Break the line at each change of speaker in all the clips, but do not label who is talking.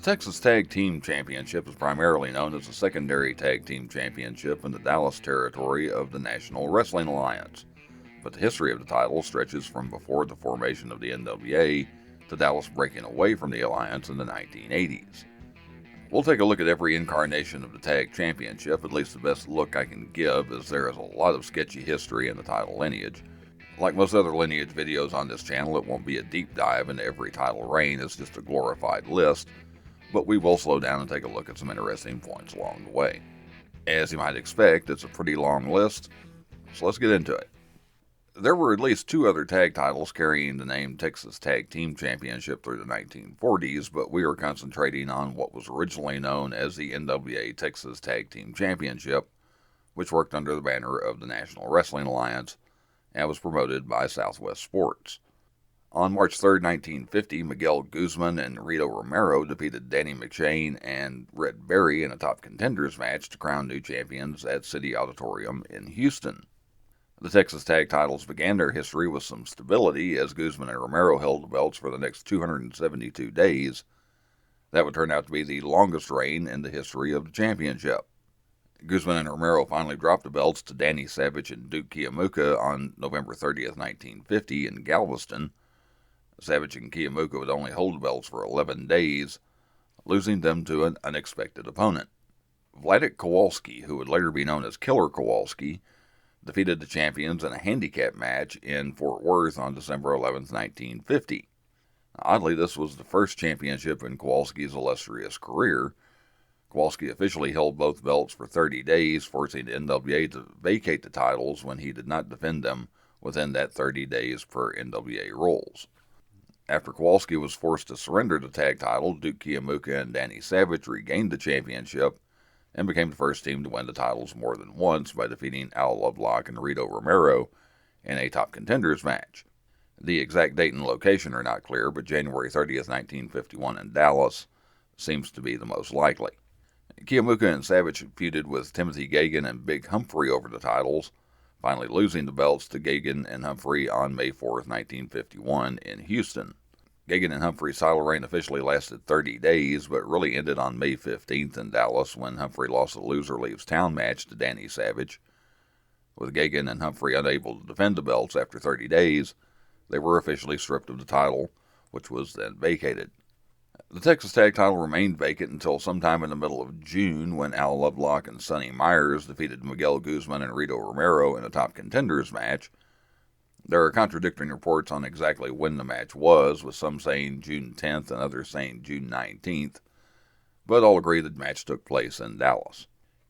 Texas Tag Team Championship is primarily known as the secondary tag team championship in the Dallas territory of the National Wrestling Alliance, but the history of the title stretches from before the formation of the NWA to Dallas breaking away from the alliance in the 1980s. We'll take a look at every incarnation of the tag championship, at least the best look I can give, as there is a lot of sketchy history in the title lineage. Like most other lineage videos on this channel, it won't be a deep dive into every title reign, it's just a glorified list, but we will slow down and take a look at some interesting points along the way. As you might expect, it's a pretty long list, so let's get into it. There were at least two other tag titles carrying the name Texas Tag Team Championship through the 1940s, but we are concentrating on what was originally known as the NWA Texas Tag Team Championship, which worked under the banner of the National Wrestling Alliance and was promoted by Southwest Sports. On March 3, 1950, Miguel Guzman and Rito Romero defeated Danny McShane and Red Berry in a top contenders match to crown new champions at City Auditorium in Houston. The Texas tag titles began their history with some stability as Guzman and Romero held the belts for the next 272 days. That would turn out to be the longest reign in the history of the championship. Guzman and Romero finally dropped the belts to Danny Savage and Duke Kiwanuka on November 30th, 1950 in Galveston. Savage and Kiwanuka would only hold the belts for 11 days, losing them to an unexpected opponent. Vladek Kowalski, who would later be known as Killer Kowalski, defeated the champions in a handicap match in Fort Worth on December 11, 1950. Oddly, this was the first championship in Kowalski's illustrious career. Kowalski officially held both belts for 30 days, forcing the NWA to vacate the titles when he did not defend them within that 30 days per NWA rules. After Kowalski was forced to surrender the tag title, Duke Kiwanuka and Danny Savage regained the championship and became the first team to win the titles more than once by defeating Al Lovelock and Rito Romero in a top contenders match. The exact date and location are not clear, but January 30th, 1951 in Dallas seems to be the most likely. Kiwanuka and Savage feuded with Timothy Gagan and Big Humphrey over the titles, finally losing the belts to Gagan and Humphrey on May 4th, 1951 in Houston. Gagan and Humphrey's title reign officially lasted 30 days, but really ended on May 15th in Dallas when Humphrey lost the Loser Leaves Town match to Danny Savage. With Gagan and Humphrey unable to defend the belts after 30 days, they were officially stripped of the title, which was then vacated. The Texas tag title remained vacant until sometime in the middle of June when Al Lovelock and Sonny Myers defeated Miguel Guzman and Rito Romero in a top contenders match. There are contradicting reports on exactly when the match was, with some saying June 10th and others saying June 19th, but all agree the match took place in Dallas.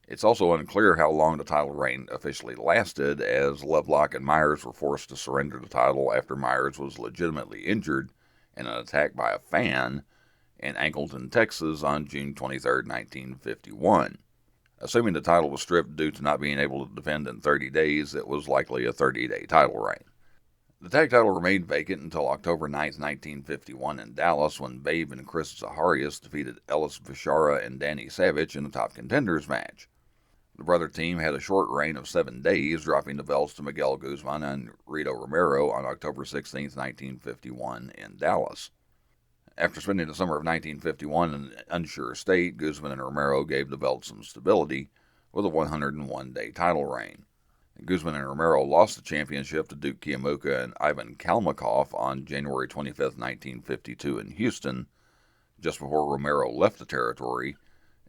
It's also unclear how long the title reign officially lasted, as Lovelock and Myers were forced to surrender the title after Myers was legitimately injured in an attack by a fan in Angleton, Texas on June 23, 1951. Assuming the title was stripped due to not being able to defend in 30 days, it was likely a 30-day title reign. The tag title remained vacant until October 9, 1951 in Dallas when Babe and Chris Zaharias defeated Ellis Bishara and Danny Savage in a top contenders match. The brother team had a short reign of 7 days, dropping the belts to Miguel Guzman and Rito Romero on October 16, 1951 in Dallas. After spending the summer of 1951 in an unsure state, Guzman and Romero gave the belt some stability with a 101-day title reign. Guzman and Romero lost the championship to Duke Kiwanuka and Ivan Kalmakoff on January 25, 1952 in Houston, just before Romero left the territory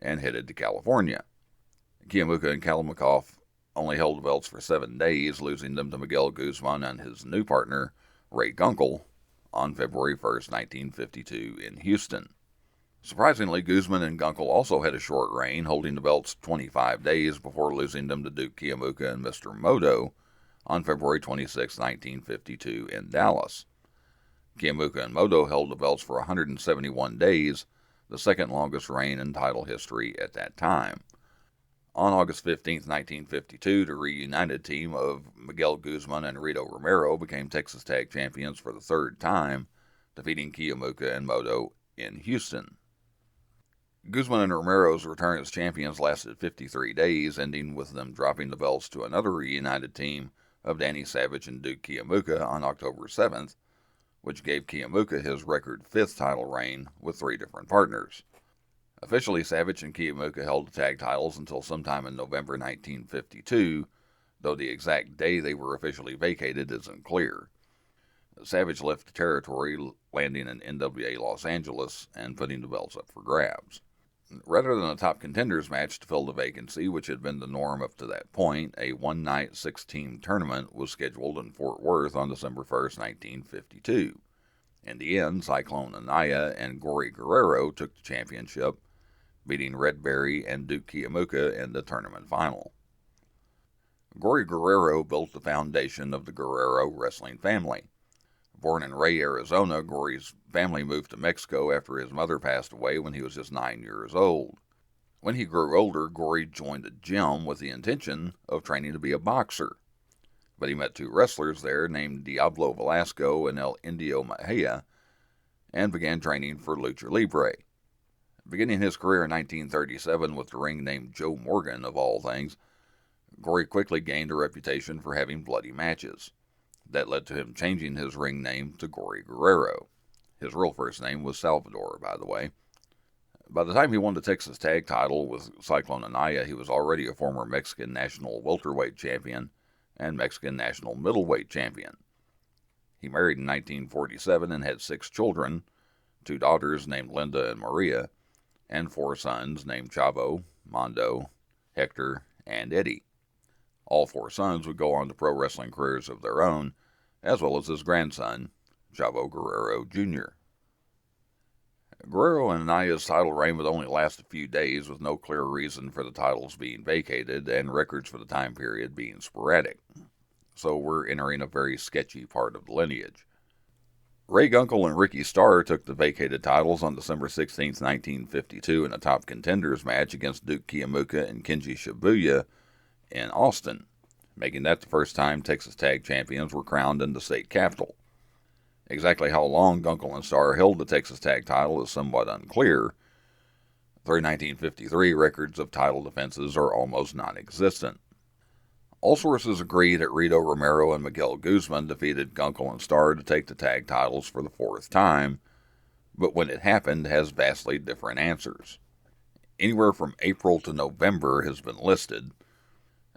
and headed to California. Kiwanuka and Kalmakoff only held the belts for 7 days, losing them to Miguel Guzman and his new partner, Ray Gunkel, on February 1, 1952 in Houston. Surprisingly, Guzman and Gunkel also had a short reign, holding the belts 25 days before losing them to Duke Kiwanuka and Mr. Moto on February 26, 1952 in Dallas. Kiwanuka and Moto held the belts for 171 days, the second longest reign in title history at that time. On August 15, 1952, the reunited team of Miguel Guzman and Rito Romero became Texas Tag Champions for the third time, defeating Kiwanuka and Moto in Houston. Guzman and Romero's return as champions lasted 53 days, ending with them dropping the belts to another reunited team of Danny Savage and Duke Kiwanuka on October 7th, which gave Kiwanuka his record 5th title reign with 3 different partners. Officially, Savage and Kiyomuka held the tag titles until sometime in November 1952, though the exact day they were officially vacated isn't clear. Savage left the territory, landing in NWA Los Angeles and putting the belts up for grabs. Rather than a top contenders match to fill the vacancy, which had been the norm up to that point, a one-night, six-team tournament was scheduled in Fort Worth on December 1st, 1952. In the end, Cyclone Anaya and Gory Guerrero took the championship, beating Red Berry and Duke Kiyomuka in the tournament final. Gory Guerrero built the foundation of the Guerrero wrestling family. Born in Ray, Arizona, Gory's family moved to Mexico after his mother passed away when he was just 9 years old. When he grew older, Gory joined a gym with the intention of training to be a boxer. But he met two wrestlers there named Diablo Velasco and El Indio Mejia and began training for Lucha Libre. Beginning his career in 1937 with the ring named Joe Morgan, of all things, Gory quickly gained a reputation for having bloody matches. That led to him changing his ring name to Gory Guerrero. His real first name was Salvador, by the way. By the time he won the Texas Tag title with Cyclone Anaya, he was already a former Mexican National Welterweight Champion and Mexican National Middleweight Champion. He married in 1947 and had 6 children, 2 daughters named Linda and Maria, and 4 sons named Chavo, Mondo, Hector, and Eddie. All 4 sons would go on to pro wrestling careers of their own, as well as his grandson, Chavo Guerrero Jr. Guerrero and Anaya's title reign would only last a few days, with no clear reason for the titles being vacated and records for the time period being sporadic. So we're entering a very sketchy part of the lineage. Ray Gunkel and Ricky Starr took the vacated titles on December 16, 1952 in a top contenders match against Duke Kiyomuka and Kenji Shibuya in Austin, making that the first time Texas Tag Champions were crowned in the state capital. Exactly how long Gunkel and Starr held the Texas Tag title is somewhat unclear. Through 1953, records of title defenses are almost non-existent. All sources agree that Rito Romero and Miguel Guzman defeated Gunkel and Starr to take the tag titles for the 4th time, but when it happened has vastly different answers. Anywhere from April to November has been listed.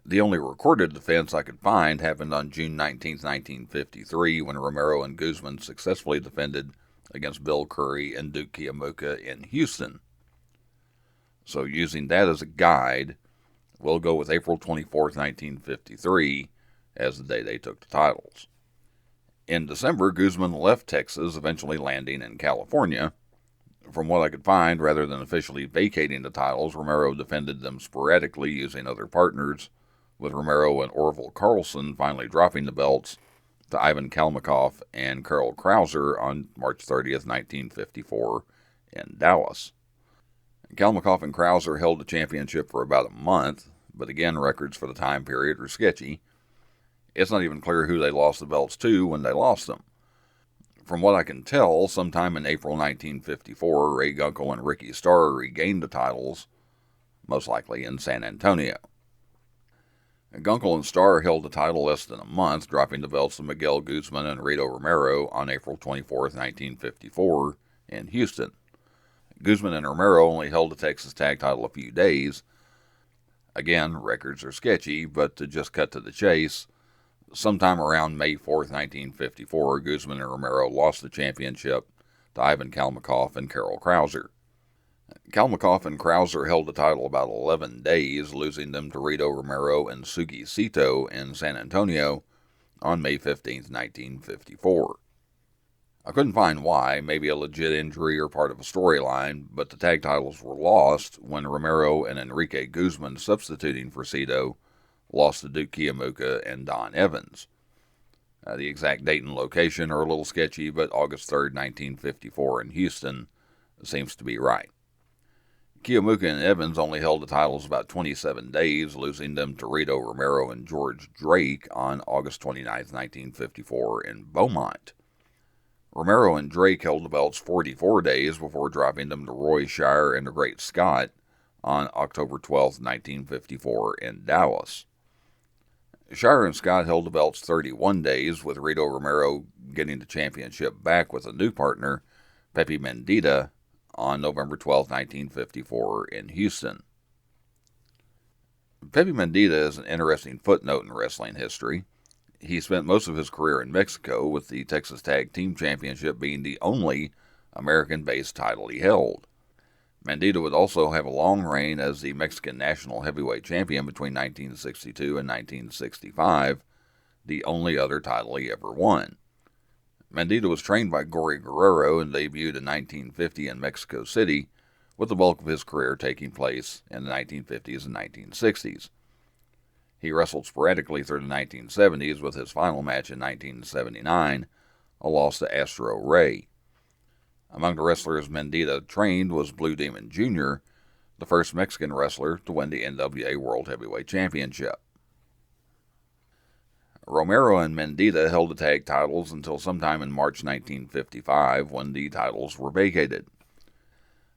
The only recorded defense I could find happened on June 19, 1953, when Romero and Guzman successfully defended against Bill Curry and Duke Kiyomuka in Houston. So using that as a guide, we'll go with April 24, 1953, as the day they took the titles. In December, Guzman left Texas, eventually landing in California. From what I could find, rather than officially vacating the titles, Romero defended them sporadically using other partners, with Romero and Orville Carlson finally dropping the belts to Ivan Kalmakoff and Karl Krauser on March 30th, 1954 in Dallas. Kalmakoff and Krauser held the championship for about a month, but again, records for the time period are sketchy. It's not even clear who they lost the belts to when they lost them. From what I can tell, sometime in April 1954, Ray Gunkel and Ricky Starr regained the titles, most likely in San Antonio. Gunkel and Starr held the title less than a month, dropping the belts to Miguel Guzman and Rito Romero on April 24, 1954, in Houston. Guzman and Romero only held the Texas Tag title a few days. Again, records are sketchy, but to just cut to the chase, sometime around May 4, 1954, Guzman and Romero lost the championship to Ivan Kalmakoff and Karl Krauser. Kalmakoff and Krauser held the title about 11 days, losing them to Rito Romero and Sugi Sito in San Antonio on May 15, 1954. I couldn't find why, maybe a legit injury or part of a storyline, but the tag titles were lost when Romero and Enrique Guzman, substituting for Sito, lost to Duke Kiyomuka and Don Evans. The exact date and location are a little sketchy, but August 3, 1954 in Houston seems to be right. Kiyomuka and Evans only held the titles about 27 days, losing them to Rito Romero and George Drake on August 29, 1954 in Beaumont. Romero and Drake held the belts 44 days before dropping them to Roy Shire and the Great Scott on October 12, 1954 in Dallas. Shire and Scott held the belts 31 days, with Rito Romero getting the championship back with a new partner, Pepe Mendita, on November 12, 1954 in Houston. Pepe Mendita is an interesting footnote in wrestling history. He spent most of his career in Mexico, with the Texas Tag Team Championship being the only American-based title he held. Mendita would also have a long reign as the Mexican National Heavyweight Champion between 1962 and 1965, the only other title he ever won. Mendita was trained by Gory Guerrero and debuted in 1950 in Mexico City, with the bulk of his career taking place in the 1950s and 1960s. He wrestled sporadically through the 1970s, with his final match in 1979, a loss to Astro Rey. Among the wrestlers Mendita trained was Blue Demon Jr., the first Mexican wrestler to win the NWA World Heavyweight Championship. Romero and Mendita held the tag titles until sometime in March 1955, when the titles were vacated.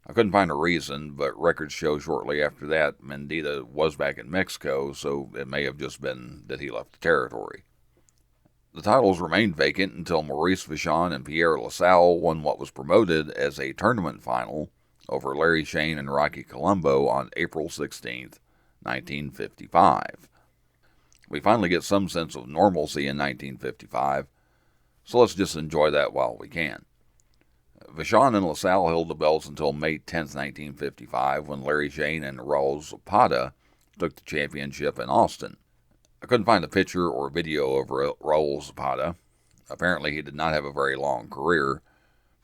I couldn't find a reason, but records show shortly after that Mendita was back in Mexico, so it may have just been that he left the territory. The titles remained vacant until Maurice Vachon and Pierre LaSalle won what was promoted as a tournament final over Larry Shane and Rocky Colombo on April 16, 1955. We finally get some sense of normalcy in 1955, so let's just enjoy that while we can. Vachon and LaSalle held the belts until May 10, 1955, when Larry Shane and Raul Zapata took the championship in Austin. I couldn't find a picture or video of Raul Zapata. Apparently he did not have a very long career.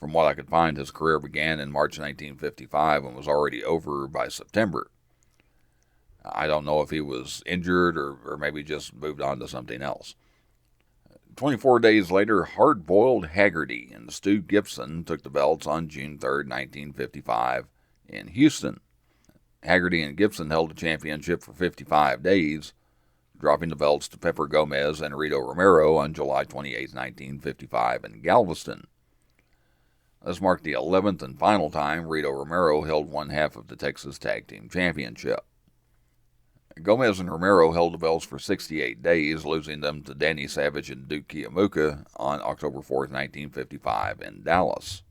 From what I could find, his career began in March 1955 and was already over by September. I don't know if he was injured or maybe just moved on to something else. 24 days later, Hard Boiled Haggerty and Stu Gibson took the belts on June 3, 1955 in Houston. Haggerty and Gibson held the championship for 55 days, dropping the belts to Pepper Gomez and Rito Romero on July 28, 1955 in Galveston. This marked the 11th and final time Rito Romero held one half of the Texas Tag Team Championship. Gomez and Romero held the belts for 68 days, losing them to Danny Savage and Duke Kiyomuka on October 4, 1955 in Dallas.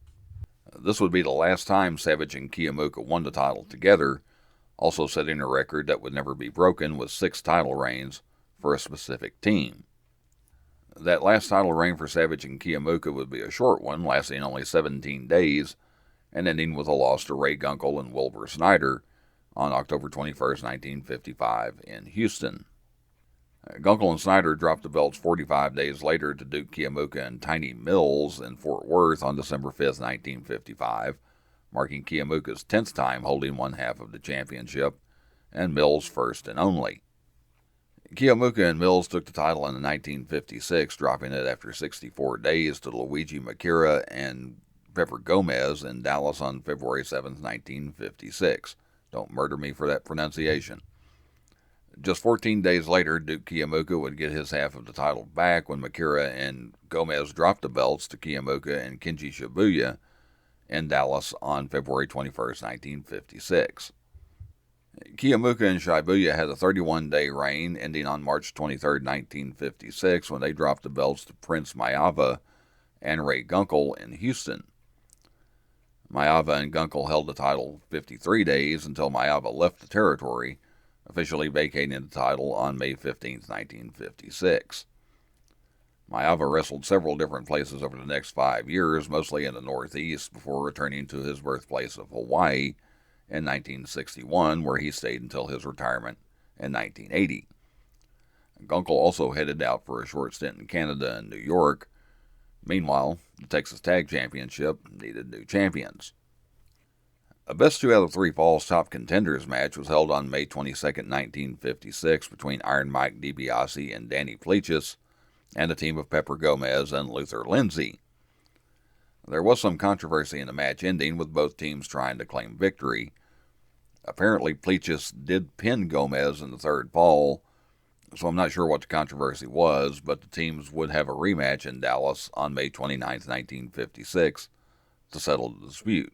This would be the last time Savage and Kiyomuka won the title together, also setting a record that would never be broken with 6 title reigns for a specific team. That last title reign for Savage and Kiyomuka would be a short one, lasting only 17 days, and ending with a loss to Ray Gunkel and Wilbur Snyder on October 21, 1955 in Houston. Gunkel and Snyder dropped the belts 45 days later to Duke Kiyomuka and Tiny Mills in Fort Worth on December 5, 1955, marking Kiyomuka's 10th time holding one half of the championship, and Mills' first and only. Kiyomuka and Mills took the title in 1956, dropping it after 64 days to Luigi Makira and Pepper Gomez in Dallas on February 7, 1956. Don't murder me for that pronunciation. Just 14 days later, Duke Kiyomuka would get his half of the title back when Makira and Gomez dropped the belts to Kiyomuka and Kenji Shibuya in Dallas on February 21, 1956. Kiyomuka and Shibuya had a 31-day reign, ending on March 23, 1956, when they dropped the belts to Prince Maiyava and Ray Gunkel in Houston. Maiyava and Gunkel held the title 53 days until Maiyava left the territory, officially vacating the title on May 15, 1956. Maiyava wrestled several different places over the next 5 years, mostly in the Northeast, before returning to his birthplace of Hawaii in 1961, where he stayed until his retirement in 1980. Gunkel also headed out for a short stint in Canada and New York. Meanwhile, the Texas Tag Championship needed new champions. A best 2 out of 3 falls top contenders match was held on May 22, 1956 between Iron Mike DiBiase and Danny Plechis and a team of Pepper Gomez and Luther Lindsay. There was some controversy in the match ending, with both teams trying to claim victory. Apparently, Plechis did pin Gomez in the third fall, so I'm not sure what the controversy was, but the teams would have a rematch in Dallas on May 29, 1956 to settle the dispute.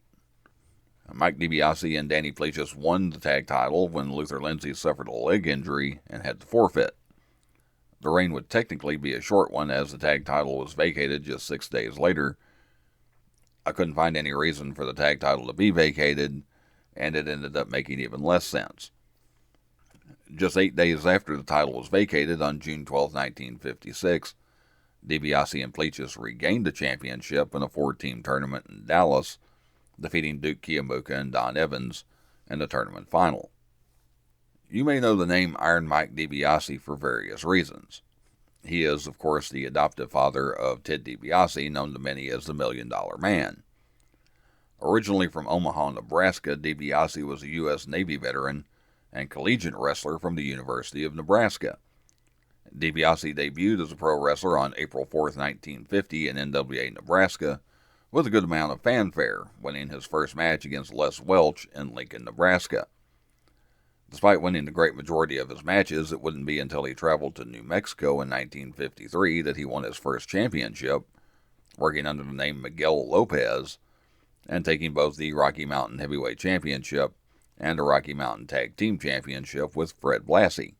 Mike DiBiase and Danny Plechis won the tag title when Luther Lindsay suffered a leg injury and had to forfeit. The reign would technically be a short one, as the tag title was vacated just 6 days later. I couldn't find any reason for the tag title to be vacated, and it ended up making even less sense. Just 8 days after the title was vacated, on June 12, 1956, DiBiase and Pleachis regained the championship in a 4-team tournament in Dallas, defeating Duke Kiwanuka and Don Evans in the tournament final. You may know the name Iron Mike DiBiase for various reasons. He is, of course, the adoptive father of Ted DiBiase, known to many as the $1 Million Man. Originally from Omaha, Nebraska, DiBiase was a U.S. Navy veteran and collegiate wrestler from the University of Nebraska. DiBiase debuted as a pro wrestler on April 4, 1950 in NWA, Nebraska, with a good amount of fanfare, winning his first match against Les Welch in Lincoln, Nebraska. Despite winning the great majority of his matches, it wouldn't be until he traveled to New Mexico in 1953 that he won his first championship, working under the name Miguel Lopez, and taking both the Rocky Mountain Heavyweight Championship and the Rocky Mountain Tag Team Championship with Fred Blassie.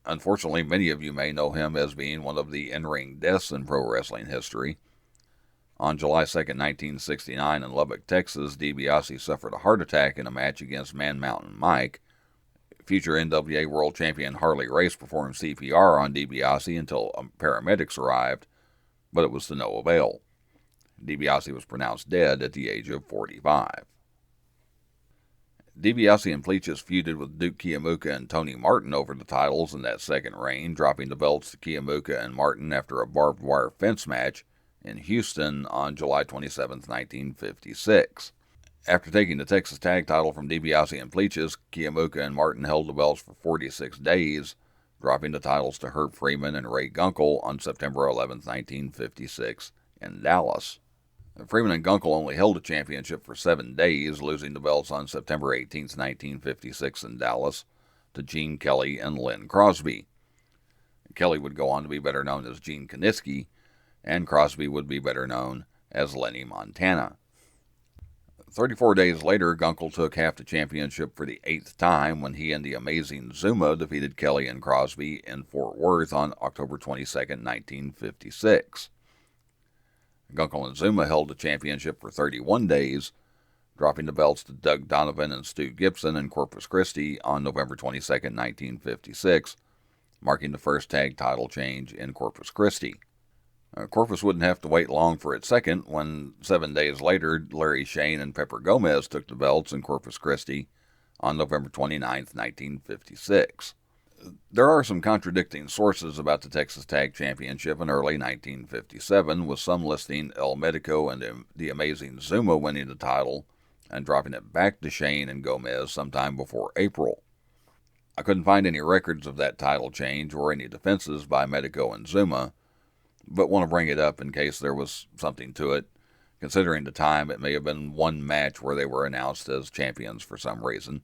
Unfortunately, many of you may know him as being one of the in-ring deaths in pro wrestling history. On July 2, 1969 in Lubbock, Texas, DiBiase suffered a heart attack in a match against Man Mountain Mike. Future NWA World Champion Harley Race performed CPR on DiBiase until paramedics arrived, but it was to no avail. DiBiase was pronounced dead at the age of 45. DiBiase and Pleachis feuded with Duke Kiwanuka and Tony Martin over the titles in that second reign, dropping the belts to Kiwanuka and Martin after a barbed wire fence match in Houston on July 27, 1956. After taking the Texas tag title from DiBiase and Pleachis, Kiwanuka and Martin held the belts for 46 days, dropping the titles to Herb Freeman and Ray Gunkel on September 11, 1956 in Dallas. Freeman and Gunkel only held the championship for 7 days, losing the belts on September 18, 1956 in Dallas to Gene Kelly and Lynn Crosby. Kelly would go on to be better known as Gene Kiniski, and Crosby would be better known as Lenny Montana. 34 days later, Gunkel took half the championship for the 8th time when he and the Amazing Zuma defeated Kelly and Crosby in Fort Worth on October 22, 1956. Gunkel and Zuma held the championship for 31 days, dropping the belts to Doug Donovan and Stu Gibson in Corpus Christi on November 22, 1956, marking the first tag title change in Corpus Christi. Corpus wouldn't have to wait long for its second when 7 days later Larry Shane and Pepper Gomez took the belts in Corpus Christi on November 29, 1956. There are some contradicting sources about the Texas Tag Championship in early 1957, with some listing El Medico and the Amazing Zuma winning the title and dropping it back to Shane and Gomez sometime before April. I couldn't find any records of that title change or any defenses by Medico and Zuma, but want to bring it up in case there was something to it. Considering the time, it may have been one match where they were announced as champions for some reason.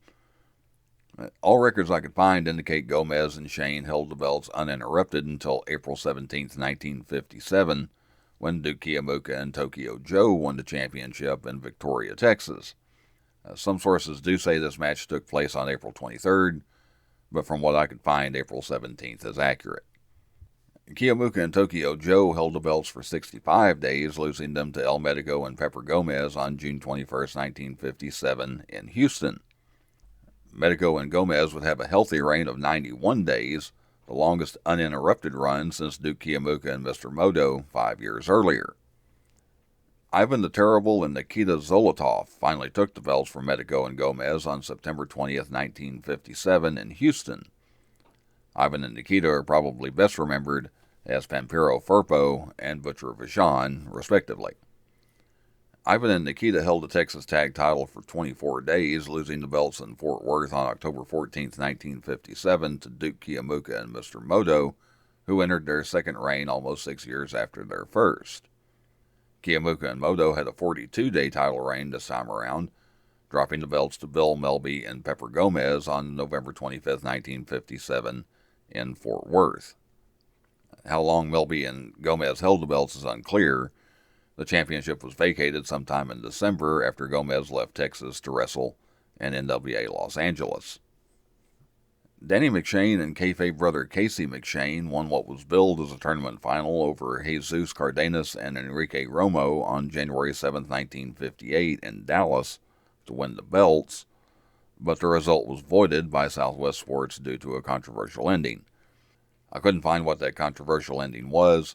All records I could find indicate Gomez and Shane held the belts uninterrupted until April 17, 1957, when Duke Kiwanuka and Tokyo Joe won the championship in Victoria, Texas. Some sources do say this match took place on April 23rd, but from what I could find, April 17th is accurate. Kiwanuka and Tokyo Joe held the belts for 65 days, losing them to El Medico and Pepper Gomez on June 21, 1957 in Houston. Medico and Gomez would have a healthy reign of 91 days, the longest uninterrupted run since Duke Kiwanuka and Mr. Modo 5 years earlier. Ivan the Terrible and Nikita Zolotov finally took the belts from Medico and Gomez on September 20, 1957 in Houston. Ivan and Nikita are probably best remembered as Pampero Firpo and Butcher Vachon, respectively. Ivan and Nikita held the Texas Tag title for 24 days, losing the belts in Fort Worth on October 14, 1957 to Duke Kiwanuka and Mr. Modo, who entered their second reign almost 6 years after their first. Kiwanuka and Modo had a 42-day title reign this time around, dropping the belts to Bill Melby and Pepper Gomez on November 25, 1957 in Fort Worth. How long Melby and Gomez held the belts is unclear. The championship was vacated sometime in December after Gomez left Texas to wrestle in NWA Los Angeles. Danny McShane and kayfabe brother Casey McShane won what was billed as a tournament final over Jesus Cardenas and Enrique Romo on January 7, 1958 in Dallas to win the belts, but the result was voided by Southwest Sports due to a controversial ending. I couldn't find what that controversial ending was,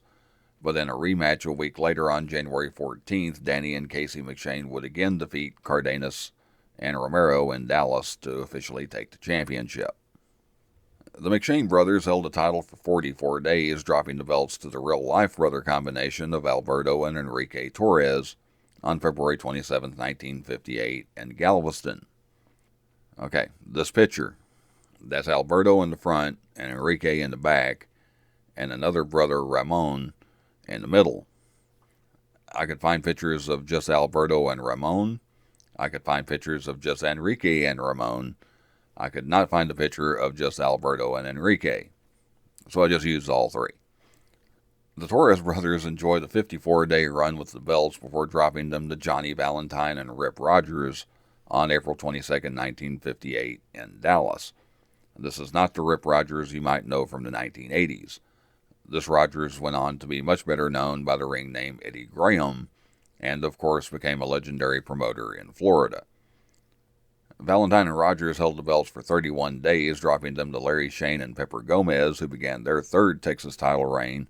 but in a rematch a week later on January 14th, Danny and Casey McShane would again defeat Cardenas and Romero in Dallas to officially take the championship. The McShane brothers held the title for 44 days, dropping the belts to the real-life brother combination of Alberto and Enrique Torres on February 27, 1958 in Galveston. Okay, this picture. That's Alberto in the front and Enrique in the back, and another brother, Ramon, in the middle. I could find pictures of just Alberto and Ramon. I could find pictures of just Enrique and Ramon. I could not find a picture of just Alberto and Enrique, so I just used all three. The Torres brothers enjoyed a 54-day run with the belts before dropping them to Johnny Valentine and Rip Rogers on April 22, 1958 in Dallas. This is not the Rip Rogers you might know from the 1980s. This Rogers went on to be much better known by the ring name Eddie Graham, and of course became a legendary promoter in Florida. Valentine and Rogers held the belts for 31 days, dropping them to Larry Shane and Pepper Gomez, who began their third Texas title reign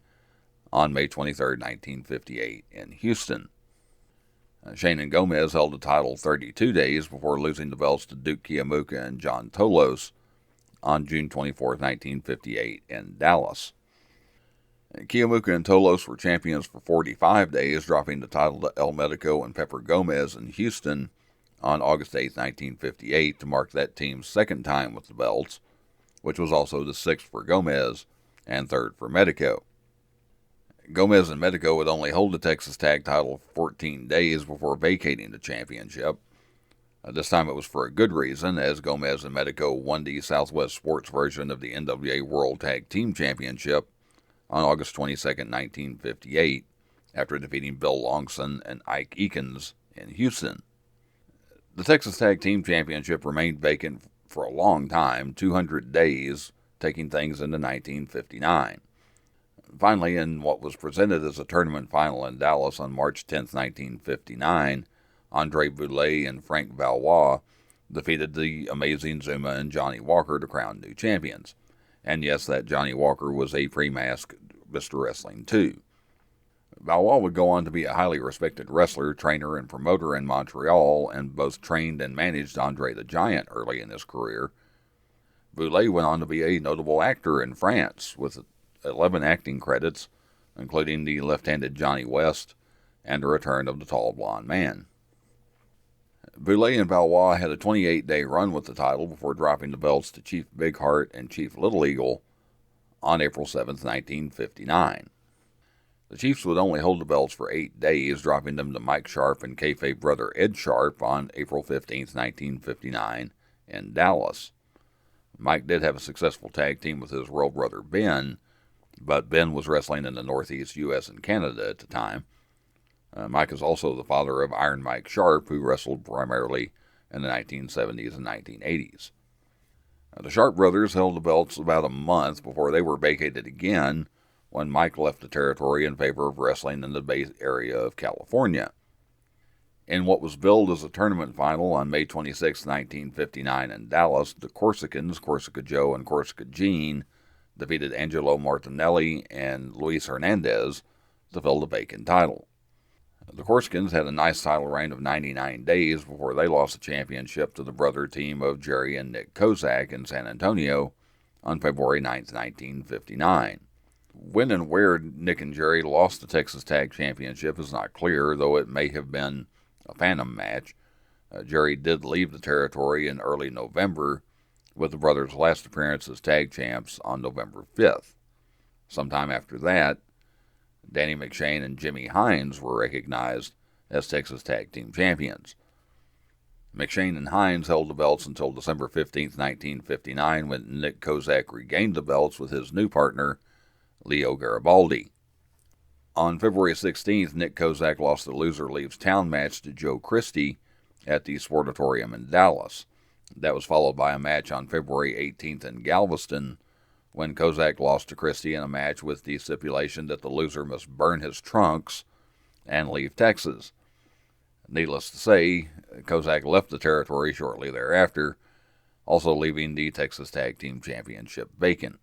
on May 23, 1958 in Houston. Shane and Gomez held the title 32 days before losing the belts to Duke Kiamuka and John Tolos on June 24, 1958 in Dallas. Kiamuka and Tolos were champions for 45 days, dropping the title to El Medico and Pepper Gomez in Houston on August 8, 1958, to mark that team's second time with the belts, which was also the sixth for Gomez and third for Medico. Gomez and Medico would only hold the Texas Tag title 14 days before vacating the championship. This time it was for a good reason, as Gomez and Medico won the Southwest Sports version of the NWA World Tag Team Championship on August 22, 1958, after defeating Bill Longson and Ike Eakins in Houston. The Texas Tag Team Championship remained vacant for a long time, 200 days, taking things into 1959. Finally, in what was presented as a tournament final in Dallas on March 10, 1959, Andre Boulay and Frank Valois defeated the Amazing Zuma and Johnny Walker to crown new champions. And yes, that Johnny Walker was a pre-masked Mr. Wrestling too. Valois would go on to be a highly respected wrestler, trainer, and promoter in Montreal, and both trained and managed Andre the Giant early in his career. Boulay went on to be a notable actor in France, with 11 acting credits, including the left-handed Johnny West and the return of the tall blonde man. Boulay and Valois had a 28-day run with the title before dropping the belts to Chief Big Heart and Chief Little Eagle on April 7, 1959. The Chiefs would only hold the belts for 8 days, dropping them to Mike Sharp and kayfabe brother Ed Sharp on April 15, 1959 in Dallas. Mike did have a successful tag team with his real brother Ben, but Ben was wrestling in the Northeast U.S. and Canada at the time. Mike is also the father of Iron Mike Sharp, who wrestled primarily in the 1970s and 1980s. The Sharp brothers held the belts about a month before they were vacated again when Mike left the territory in favor of wrestling in the Bay Area of California. In what was billed as a tournament final on May 26, 1959 in Dallas, the Corsicans, Corsica Joe and Corsica Gene, defeated Angelo Martinelli and Luis Hernandez to fill the vacant title. The Corsicans had a nice title reign of 99 days before they lost the championship to the brother team of Jerry and Nick Kozak in San Antonio on February 9, 1959. When and where Nick and Jerry lost the Texas Tag Championship is not clear, though it may have been a phantom match. Jerry did leave the territory in early November, with the brothers' last appearance as tag champs on November 5th. Sometime after that, Danny McShane and Jimmy Hines were recognized as Texas Tag Team Champions. McShane and Hines held the belts until December 15, 1959, when Nick Kozak regained the belts with his new partner, Leo Garibaldi. On February 16th, Nick Kozak lost the Loser Leaves Town match to Joe Christie at the Sportatorium in Dallas. That was followed by a match on February 18th in Galveston, when Kozak lost to Christie in a match with the stipulation that the loser must burn his trunks and leave Texas. Needless to say, Kozak left the territory shortly thereafter, also leaving the Texas Tag Team Championship vacant.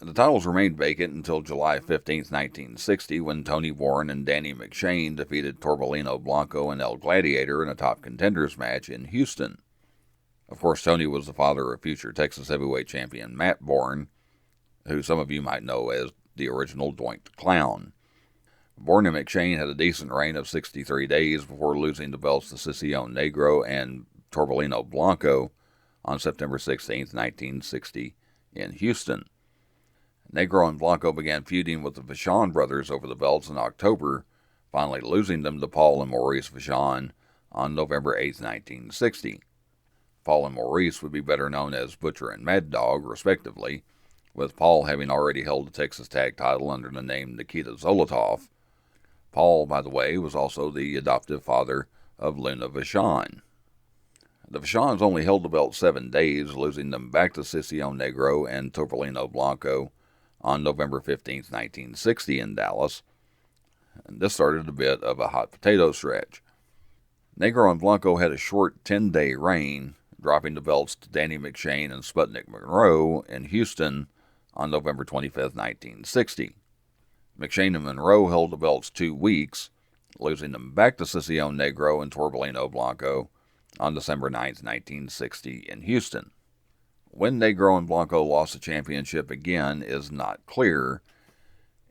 The titles remained vacant until July 15, 1960, when Tony Bourne and Danny McShane defeated Torbellino Blanco and El Gladiator in a top contenders match in Houston. Of course, Tony was the father of future Texas heavyweight champion Matt Bourne, who some of you might know as the original Doink the Clown. Bourne and McShane had a decent reign of 63 days before losing the belts to Sicilione Negro and Torbellino Blanco on September 16, 1960, in Houston. Negro and Blanco began feuding with the Vachon brothers over the belts in October, finally losing them to Paul and Maurice Vachon on November 8, 1960. Paul and Maurice would be better known as Butcher and Mad Dog, respectively, with Paul having already held the Texas Tag title under the name Nikita Zolotov. Paul, by the way, was also the adoptive father of Luna Vachon. The Vachons only held the belt 7 days, losing them back to Sicilione Negro and Torbellino Blanco on November 15, 1960 in Dallas, and this started a bit of a hot potato stretch. Negro and Blanco had a short 10-day reign, dropping the belts to Danny McShane and Sputnik Monroe in Houston on November 25, 1960. McShane and Monroe held the belts 2 weeks, losing them back to Sicilione Negro and Torbellino Blanco on December 9, 1960 in Houston. When Negro and Blanco lost the championship again is not clear,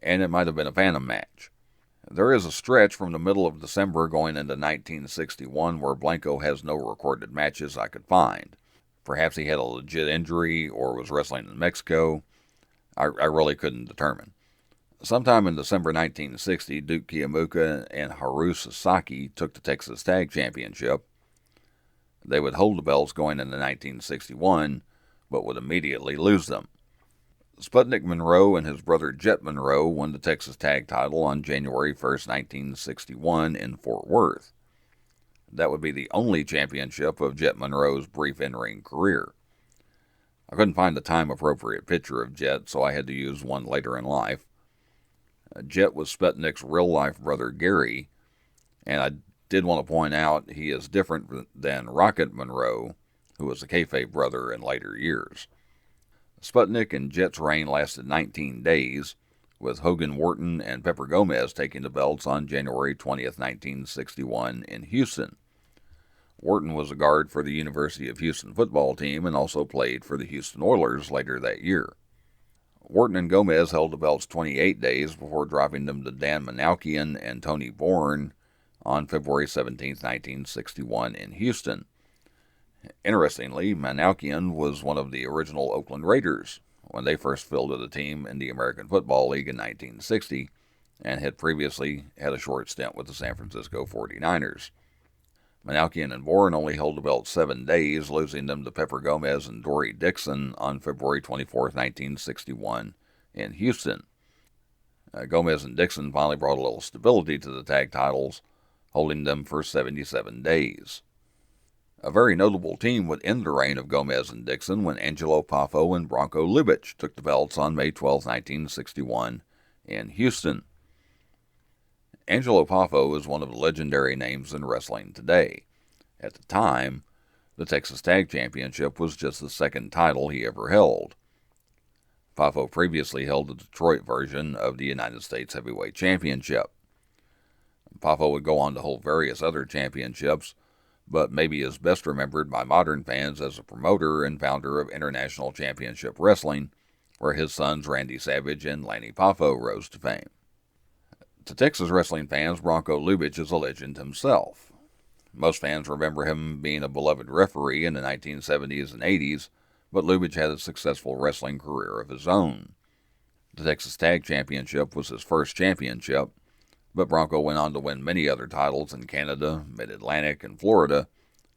and it might have been a phantom match. There is a stretch from the middle of December going into 1961 where Blanco has no recorded matches I could find. Perhaps he had a legit injury or was wrestling in Mexico. I really couldn't determine. Sometime in December 1960, Duke Kiyomuka and Haru Sasaki took the Texas Tag Championship. They would hold the belts going into 1961, but would immediately lose them. Sputnik Monroe and his brother Jet Monroe won the Texas Tag title on January 1, 1961 in Fort Worth. That would be the only championship of Jet Monroe's brief in-ring career. I couldn't find a time-appropriate picture of Jet, so I had to use one later in life. Jet was Sputnik's real-life brother Gary, and I did want to point out he is different than Rocket Monroe, who was a kayfabe brother in later years. Sputnik and Jet's reign lasted 19 days, with Hogan Wharton and Pepper Gomez taking the belts on January 20, 1961 in Houston. Wharton was a guard for the University of Houston football team and also played for the Houston Oilers later that year. Wharton and Gomez held the belts 28 days before dropping them to Dan Manoukian and Tony Bourne on February 17, 1961 in Houston. Interestingly, Manoukian was one of the original Oakland Raiders when they first fielded a team in the American Football League in 1960 and had previously had a short stint with the San Francisco 49ers. Manoukian and Bourne only held the belt 7 days, losing them to Pepper Gomez and Dory Dixon on February 24, 1961 in Houston. Gomez and Dixon finally brought a little stability to the tag titles, holding them for 77 days. A very notable team would end the reign of Gomez and Dixon when Angelo Poffo and Bronco Lubitsch took the belts on May 12, 1961 in Houston. Angelo Poffo is one of the legendary names in wrestling today. At the time, the Texas Tag Championship was just the second title he ever held. Poffo previously held the Detroit version of the United States Heavyweight Championship. Poffo would go on to hold various other championships, but maybe is best remembered by modern fans as a promoter and founder of International Championship Wrestling, where his sons Randy Savage and Lanny Poffo rose to fame. To Texas wrestling fans, Bronco Lubitsch is a legend himself. Most fans remember him being a beloved referee in the 1970s and 80s, but Lubitsch had a successful wrestling career of his own. The Texas Tag Championship was his first championship, but Bronco went on to win many other titles in Canada, Mid-Atlantic, and Florida,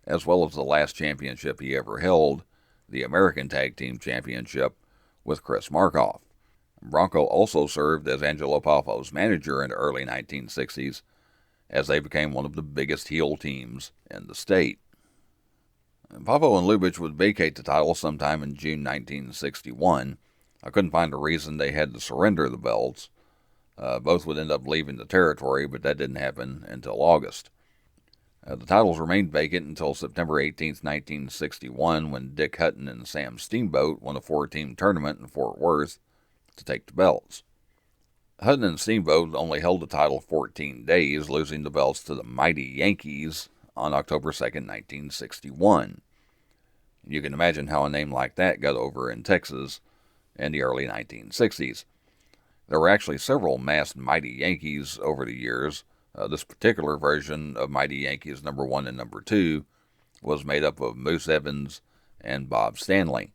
as well as the last championship he ever held, the American Tag Team Championship, with Chris Markoff. Bronco also served as Angelo Poffo's manager in the early 1960s, as they became one of the biggest heel teams in the state. Pavo and Lubitsch would vacate the title sometime in June 1961. I couldn't find a reason they had to surrender the belts. Both would end up leaving the territory, but that didn't happen until August. The titles remained vacant until September 18, 1961, when Dick Hutton and Sam Steamboat won a 4-team tournament in Fort Worth to take the belts. Hutton and Steamboat only held the title 14 days, losing the belts to the Mighty Yankees on October 2, 1961. You can imagine how a name like that got over in Texas in the early 1960s. There were actually several masked Mighty Yankees over the years. This particular version of Mighty Yankees number 1 and number 2 was made up of Moose Evans and Bob Stanley.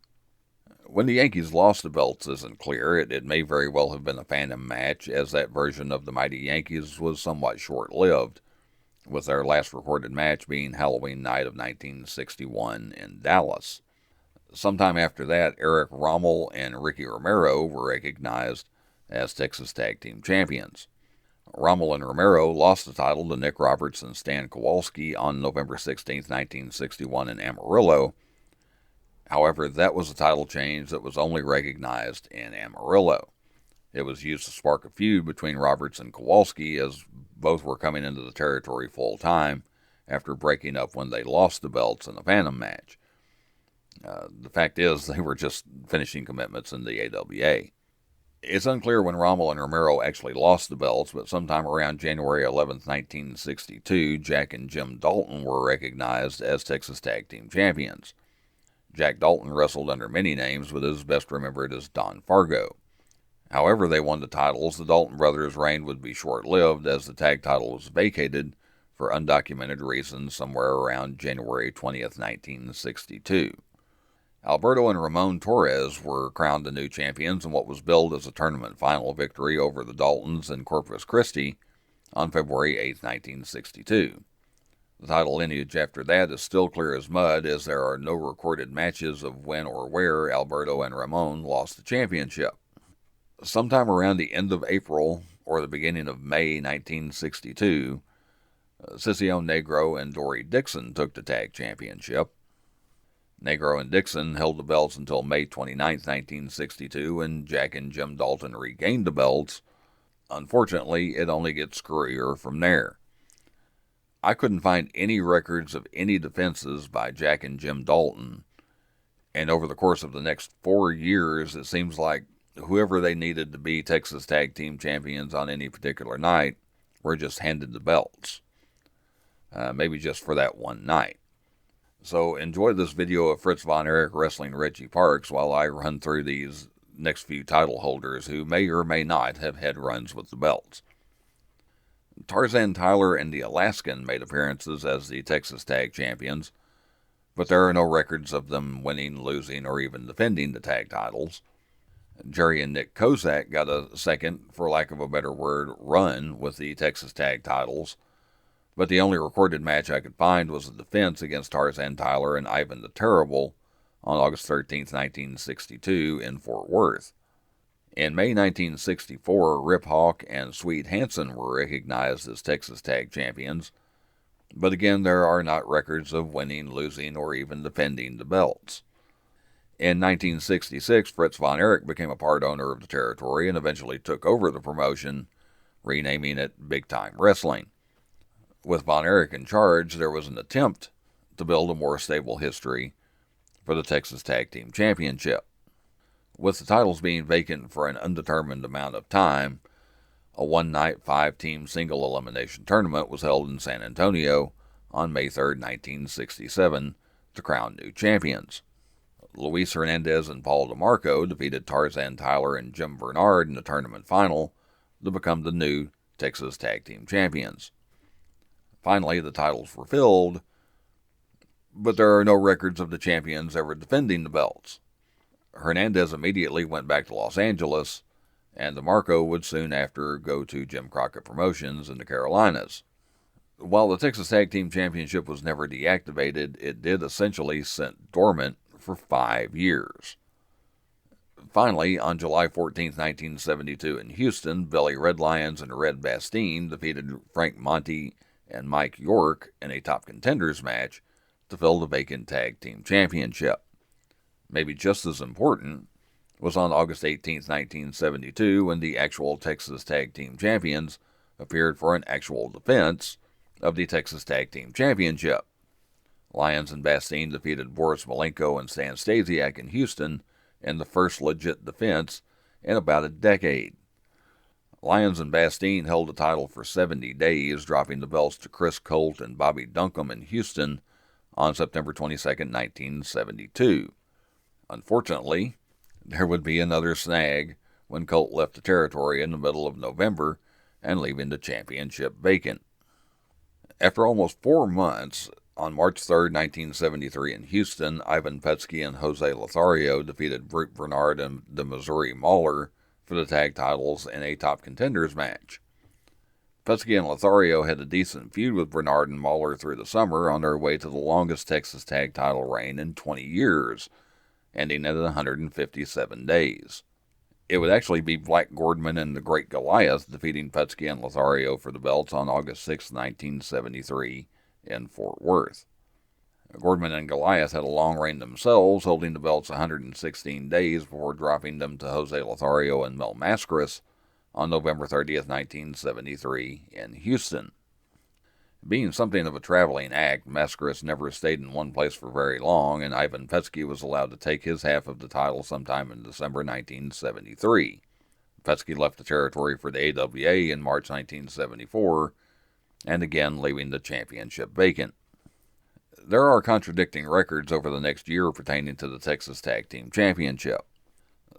When the Yankees lost the belts isn't clear. It may very well have been a phantom match, as that version of the Mighty Yankees was somewhat short-lived, with their last recorded match being Halloween night of 1961 in Dallas. Sometime after that, Eric Rommel and Ricky Romero were recognized as Texas Tag Team Champions. Rommel and Romero lost the title to Nick Roberts and Stan Kowalski on November 16, 1961 in Amarillo. However, that was a title change that was only recognized in Amarillo. It was used to spark a feud between Roberts and Kowalski, as both were coming into the territory full time after breaking up when they lost the belts in a Phantom match. The fact is, they were just finishing commitments in the AWA. It's unclear when Rommel and Romero actually lost the belts, but sometime around January 11, 1962, Jack and Jim Dalton were recognized as Texas Tag Team Champions. Jack Dalton wrestled under many names, but is best remembered as Don Fargo. However they won the titles, the Dalton brothers' reign would be short-lived, as the tag title was vacated for undocumented reasons somewhere around January 20, 1962. Alberto and Ramon Torres were crowned the new champions in what was billed as a tournament final victory over the Daltons in Corpus Christi on February 8, 1962. The title lineage after that is still clear as mud, as there are no recorded matches of when or where Alberto and Ramon lost the championship. Sometime around the end of April or the beginning of May 1962, Sissio Negro and Dory Dixon took the tag championship. Negro and Dixon held the belts until May 29, 1962, when Jack and Jim Dalton regained the belts. Unfortunately, it only gets screwier from there. I couldn't find any records of any defenses by Jack and Jim Dalton, and over the course of the next 4 years, it seems like whoever they needed to be Texas Tag Team Champions on any particular night were just handed the belts. Maybe just for that one night. So enjoy this video of Fritz Von Erich wrestling Reggie Parks while I run through these next few title holders who may or may not have had runs with the belts. Tarzan Tyler and the Alaskan made appearances as the Texas Tag Champions, but there are no records of them winning, losing, or even defending the tag titles. Jerry and Nick Kozak got a second, for lack of a better word, run with the Texas Tag titles, but the only recorded match I could find was a defense against Tarzan Tyler and Ivan the Terrible on August 13, 1962 in Fort Worth. In May 1964, Rip Hawk and Sweet Hansen were recognized as Texas Tag Champions, but again there are not records of winning, losing, or even defending the belts. In 1966, Fritz Von Erich became a part owner of the territory and eventually took over the promotion, renaming it Big Time Wrestling. With Von Erich in charge, there was an attempt to build a more stable history for the Texas Tag Team Championship. With the titles being vacant for an undetermined amount of time, a one-night 5-team single elimination tournament was held in San Antonio on May 3, 1967, to crown new champions. Luis Hernandez and Paul DeMarco defeated Tarzan Tyler and Jim Bernard in the tournament final to become the new Texas Tag Team Champions. Finally, the titles were filled, but there are no records of the champions ever defending the belts. Hernandez immediately went back to Los Angeles, and DeMarco would soon after go to Jim Crockett Promotions in the Carolinas. While the Texas Tag Team Championship was never deactivated, it did essentially sit dormant for 5 years. Finally, on July 14, 1972 in Houston, Billy Red Lions and Red Bastien defeated Frank Monty and Mike York in a top contenders match to fill the vacant tag team championship. Maybe just as important was on August 18, 1972, when the actual Texas Tag Team Champions appeared for an actual defense of the Texas Tag Team Championship. Lyons and Bastien defeated Boris Malenko and Stan Stasiak in Houston in the first legit defense in about a decade. Lyons and Bastien held the title for 70 days, dropping the belts to Chris Colt and Bobby Duncombe in Houston on September 22, 1972. Unfortunately, there would be another snag when Colt left the territory in the middle of November and leaving the championship vacant. After almost 4 months, on March 3, 1973 in Houston, Ivan Petsky and Jose Lothario defeated Brute Bernard and the Missouri Mauler for the tag titles in a top contenders match. Petsky and Lothario had a decent feud with Bernard and Mauler through the summer on their way to the longest Texas tag title reign in 20 years, ending at 157 days. It would actually be Black Gordman and the Great Goliath defeating Petsky and Lothario for the belts on August 6, 1973 in Fort Worth. Gordman and Goliath had a long reign themselves, holding the belts 116 days before dropping them to Jose Lothario and Mel Mascaras on November 30, 1973 in Houston. Being something of a traveling act, Mascaras never stayed in one place for very long, and Ivan Petsky was allowed to take his half of the title sometime in December 1973. Petsky left the territory for the AWA in March 1974, and again leaving the championship vacant. There are contradicting records over the next year pertaining to the Texas Tag Team Championship.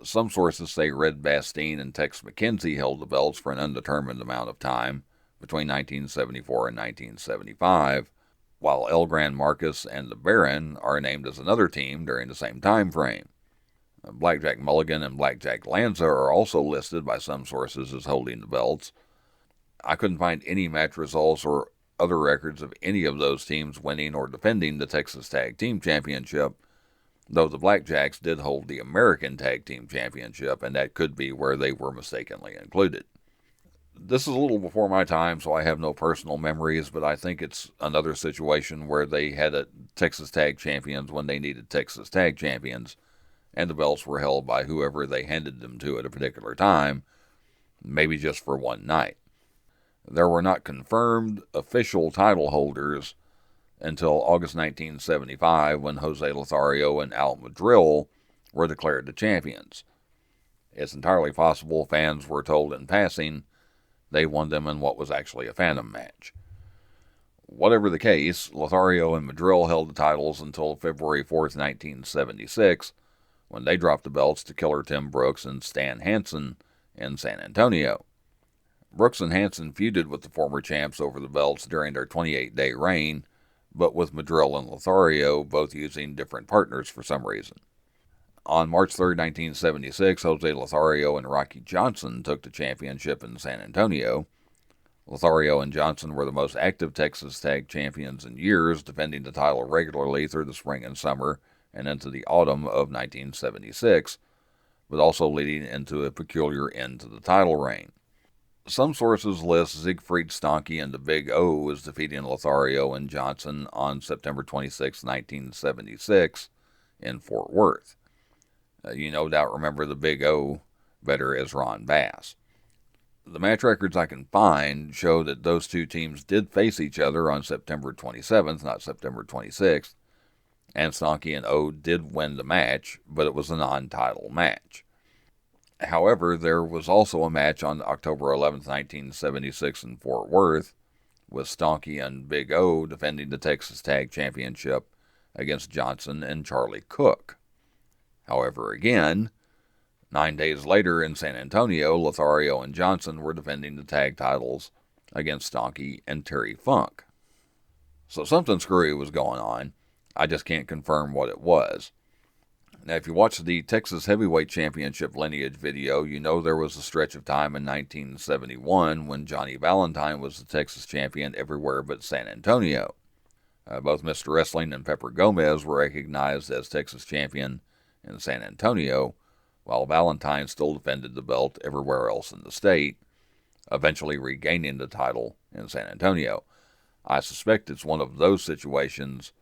Some sources say Red Bastien and Tex McKenzie held the belts for an undetermined amount of time between 1974 and 1975, while El Gran Marcus and the Baron are named as another team during the same time frame. Blackjack Mulligan and Blackjack Lanza are also listed by some sources as holding the belts. I couldn't find any match results or other records of any of those teams winning or defending the Texas Tag Team Championship, though the Blackjacks did hold the American Tag Team Championship, and that could be where they were mistakenly included. This is a little before my time, so I have no personal memories, but I think it's another situation where they had a Texas Tag Champions when they needed Texas Tag Champions, and the belts were held by whoever they handed them to at a particular time, maybe just for one night. There were not confirmed official title holders until August 1975, when Jose Lothario and Al Madrill were declared the champions. It's entirely possible fans were told in passing they won them in what was actually a Phantom match. Whatever the case, Lothario and Madrill held the titles until February 4, 1976, when they dropped the belts to Killer Tim Brooks and Stan Hansen in San Antonio. Brooks and Hansen feuded with the former champs over the belts during their 28-day reign, but with Madrill and Lothario both using different partners for some reason. On March 3, 1976, Jose Lothario and Rocky Johnson took the championship in San Antonio. Lothario and Johnson were the most active Texas Tag Champions in years, defending the title regularly through the spring and summer and into the autumn of 1976, but also leading into a peculiar end to the title reign. Some sources list Siegfried Stonke and the Big O as defeating Lothario and Johnson on September 26, 1976 in Fort Worth. You no doubt remember the Big O better as Ron Bass. The match records I can find show that those two teams did face each other on September 27th, not September 26th, and Stonke and O did win the match, but it was a non-title match. However, there was also a match on October 11, 1976 in Fort Worth, with Stonke and Big O defending the Texas Tag Championship against Johnson and Charlie Cook. However, again, 9 days later in San Antonio, Lothario and Johnson were defending the tag titles against Stonke and Terry Funk. So something screwy was going on. I just can't confirm what it was. Now, if you watch the Texas Heavyweight Championship lineage video, you know there was a stretch of time in 1971 when Johnny Valentine was the Texas champion everywhere but San Antonio. Both Mr. Wrestling and Pepper Gomez were recognized as Texas champion in San Antonio, while Valentine still defended the belt everywhere else in the state, eventually regaining the title in San Antonio. I suspect it's one of those situations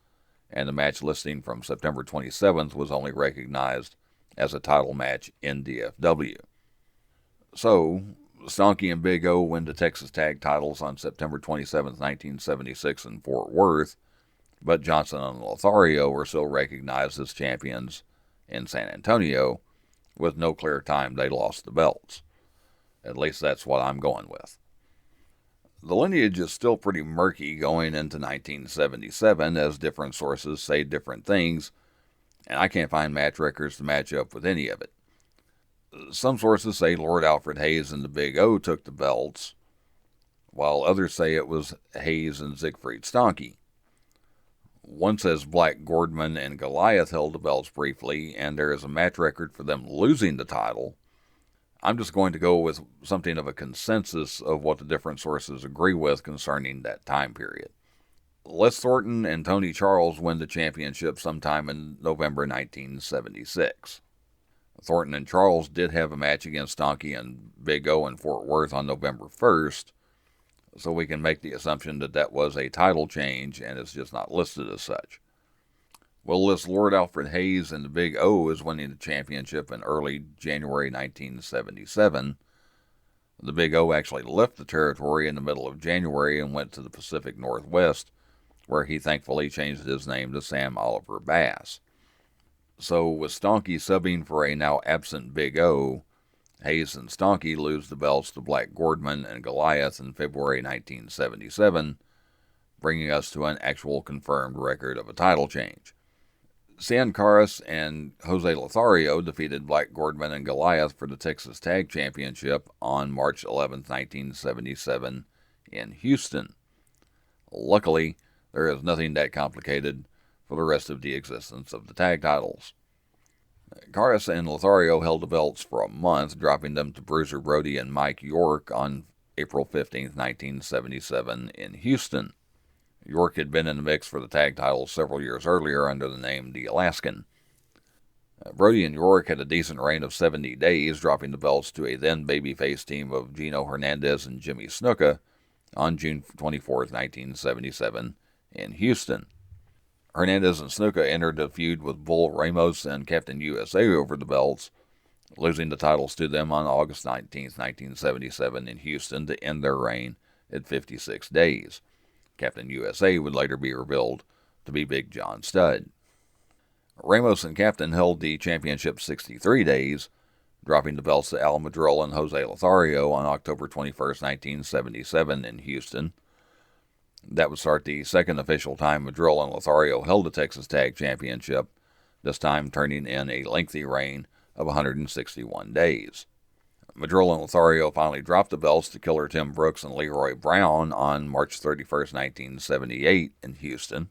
and the match listing from September 27th was only recognized as a title match in DFW. So, Stonky and Big O win the Texas Tag titles on September 27, 1976 in Fort Worth, but Johnson and Lothario were still recognized as champions in San Antonio, with no clear time they lost the belts. At least that's what I'm going with. The lineage is still pretty murky going into 1977, as different sources say different things, and I can't find match records to match up with any of it. Some sources say Lord Alfred Hayes and the Big O took the belts, while others say it was Hayes and Siegfried Stonky. One says Black Gordman and Goliath held the belts briefly, and there is a match record for them losing the title. I'm just going to go with something of a consensus of what the different sources agree with concerning that time period. Les Thornton and Tony Charles win the championship sometime in November 1976. Thornton and Charles did have a match against Stonky and Big O in Fort Worth on November 1st, so we can make the assumption that that was a title change and it's just not listed as such. We'll list Lord Alfred Hayes and the Big O as winning the championship in early January 1977. The Big O actually left the territory in the middle of January and went to the Pacific Northwest, where he thankfully changed his name to Sam Oliver Bass. So, with Stonky subbing for a now absent Big O, Hayes and Stonky lose the belts to Black Gordman and Goliath in February 1977, bringing us to an actual confirmed record of a title change. San Caras and Jose Lothario defeated Black Gordman and Goliath for the Texas Tag Championship on March 11, 1977 in Houston. Luckily, there is nothing that complicated for the rest of the existence of the tag titles. Caras and Lothario held the belts for a month, dropping them to Bruiser Brody and Mike York on April 15, 1977 in Houston. York had been in the mix for the tag titles several years earlier under the name The Alaskan. Brody and York had a decent reign of 70 days, dropping the belts to a then babyface team of Gino Hernandez and Jimmy Snuka on June 24, 1977 in Houston. Hernandez and Snuka entered a feud with Bull Ramos and Captain USA over the belts, losing the titles to them on August 19, 1977 in Houston to end their reign at 56 days. Captain USA would later be revealed to be Big John Studd. Ramos and Captain held the championship 63 days, dropping the belts to Al Madrill and Jose Lothario on October 21, 1977 in Houston. That would start the second official time Madrill and Lothario held the Texas Tag Championship, this time turning in a lengthy reign of 161 days. Madrill and Lothario finally dropped the belts to Killer Tim Brooks and Leroy Brown on March 31, 1978 in Houston.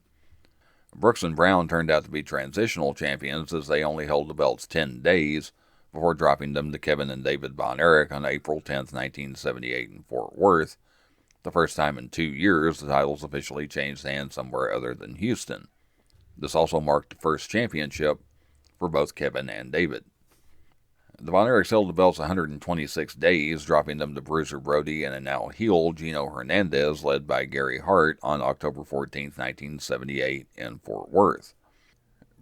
Brooks and Brown turned out to be transitional champions, as they only held the belts 10 days before dropping them to Kevin and David Von Erich on April 10, 1978 in Fort Worth, the first time in 2 years the titles officially changed hands somewhere other than Houston. This also marked the first championship for both Kevin and David. The Von Erichs held the belts 126 days, dropping them to Bruiser Brody and a now heel Gino Hernandez, led by Gary Hart, on October 14, 1978 in Fort Worth.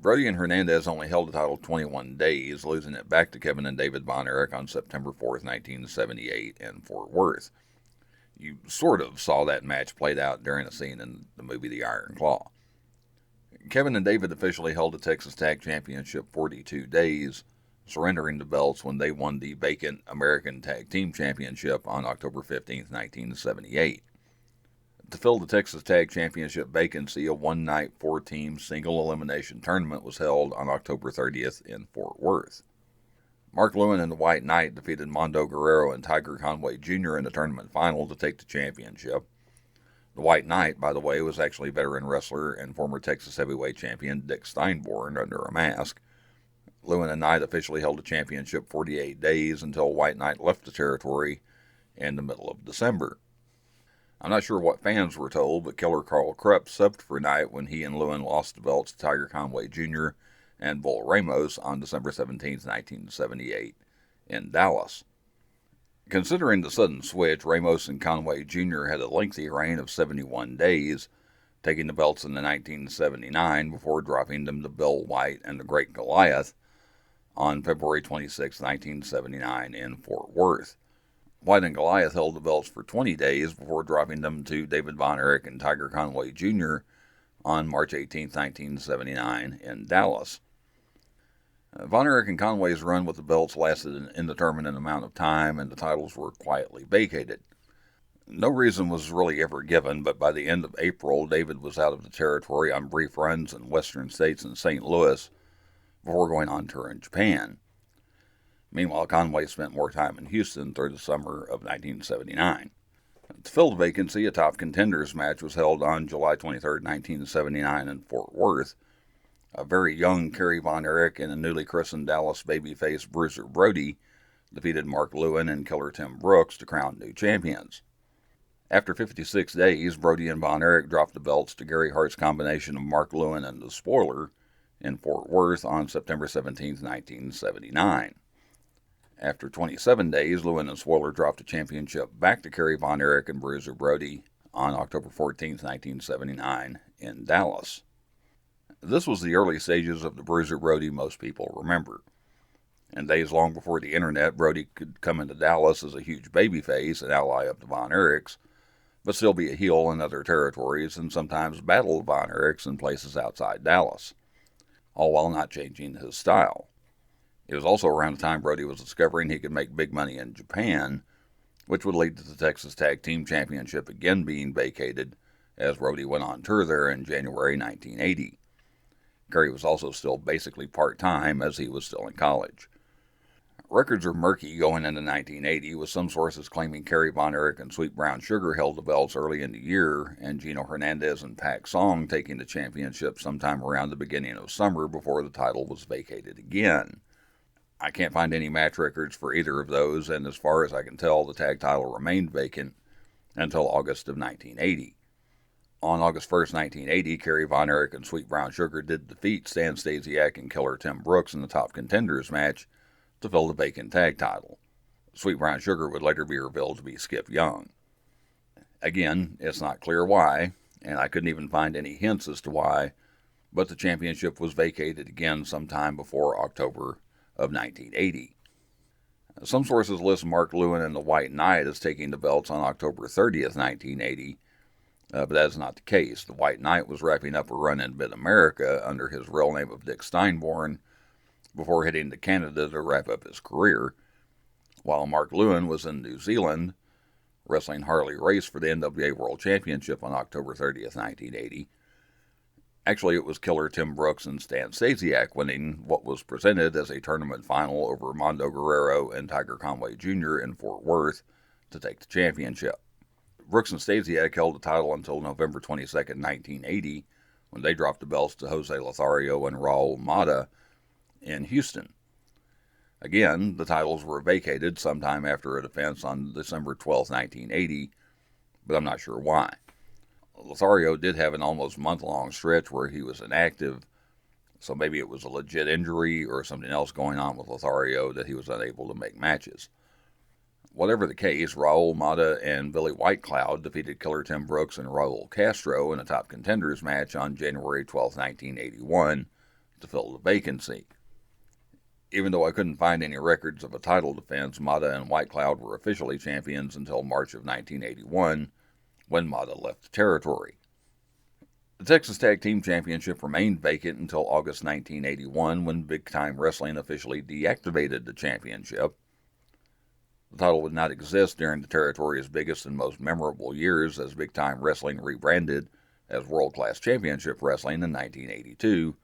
Brody and Hernandez only held the title 21 days, losing it back to Kevin and David Von Erich on September 4, 1978 in Fort Worth. You sort of saw that match played out during a scene in the movie The Iron Claw. Kevin and David officially held the Texas Tag Championship 42 days, surrendering the belts when they won the vacant American Tag Team Championship on October 15, 1978. To fill the Texas Tag Championship vacancy, a one-night, four-team single elimination tournament was held on October 30th in Fort Worth. Mark Lewin and the White Knight defeated Mondo Guerrero and Tiger Conway Jr. in the tournament final to take the championship. The White Knight, by the way, was actually veteran wrestler and former Texas heavyweight champion Dick Steinborn under a mask. Lewin and Knight officially held the championship 48 days until White Knight left the territory in the middle of December. I'm not sure what fans were told, but Killer Carl Krupp subbed for Knight when he and Lewin lost the belts to Tiger Conway Jr. and Bull Ramos on December 17, 1978 in Dallas. Considering the sudden switch, Ramos and Conway Jr. had a lengthy reign of 71 days, taking the belts in 1979 before dropping them to Bill White and the Great Goliath on February 26, 1979 in Fort Worth. White and Goliath held the belts for 20 days before dropping them to David Von Erich and Tiger Conway Jr. on March 18, 1979 in Dallas. Von Erich and Conway's run with the belts lasted an indeterminate amount of time, and the titles were quietly vacated. No reason was really ever given, but by the end of April, David was out of the territory on brief runs in western states and St. Louis before going on tour in Japan. Meanwhile, Conway spent more time in Houston through the summer of 1979. To fill the vacancy, a top contenders match was held on July 23, 1979 in Fort Worth. A very young Kerry Von Erich and a newly christened Dallas babyface Bruiser Brody defeated Mark Lewin and Killer Tim Brooks to crown new champions. After 56 days, Brody and Von Erich dropped the belts to Gary Hart's combination of Mark Lewin and the Spoiler in Fort Worth on September 17, 1979. After 27 days, Lewin and Spoiler dropped the championship back to Kerry Von Erich and Bruiser Brody on October 14, 1979 in Dallas. This was the early stages of the Bruiser Brody most people remember. In days long before the internet, Brody could come into Dallas as a huge babyface, an ally of the Von Erichs, but still be a heel in other territories and sometimes battle the Von Erichs in places outside Dallas, all while not changing his style. It was also around the time Brody was discovering he could make big money in Japan, which would lead to the Texas Tag Team Championship again being vacated as Brody went on tour there in January 1980. Kerry was also still basically part-time as he was still in college. Records are murky going into 1980, with some sources claiming Kerry Von Erich and Sweet Brown Sugar held the belts early in the year, and Gino Hernandez and Pac Song taking the championship sometime around the beginning of summer before the title was vacated again. I can't find any match records for either of those, and as far as I can tell, the tag title remained vacant until August of 1980. On August 1st, 1980, Kerry Von Erich and Sweet Brown Sugar did defeat Stan Stasiak and Killer Tim Brooks in the top contenders match to fill the vacant tag title. Sweet Brown Sugar would later be revealed to be Skip Young. Again, it's not clear why, and I couldn't even find any hints as to why, but the championship was vacated again sometime before October of 1980. Some sources list Mark Lewin and the White Knight as taking the belts on October 30th, 1980, but that is not the case. The White Knight was wrapping up a run in Mid-America under his real name of Dick Steinborn before heading to Canada to wrap up his career, while Mark Lewin was in New Zealand wrestling Harley Race for the NWA World Championship on October 30th, 1980. Actually, it was Killer Tim Brooks and Stan Stasiak winning what was presented as a tournament final over Mondo Guerrero and Tiger Conway Jr. in Fort Worth to take the championship. Brooks and Stasiak held the title until November 22, 1980, when they dropped the belts to Jose Lothario and Raul Mata in Houston. Again, the titles were vacated sometime after a defense on December 12, 1980, but I'm not sure why. Lothario did have an almost month-long stretch where he was inactive, so maybe it was a legit injury or something else going on with Lothario that he was unable to make matches. Whatever the case, Raul Mata and Billy Whitecloud defeated Killer Tim Brooks and Raul Castro in a top contenders match on January 12, 1981 to fill the vacancy. Even though I couldn't find any records of a title defense, Mata and Whitecloud were officially champions until March of 1981, when Mata left the territory. The Texas Tag Team Championship remained vacant until August 1981, when Big Time Wrestling officially deactivated the championship. The title would not exist during the territory's biggest and most memorable years, as Big Time Wrestling rebranded as World Class Championship Wrestling in 1982,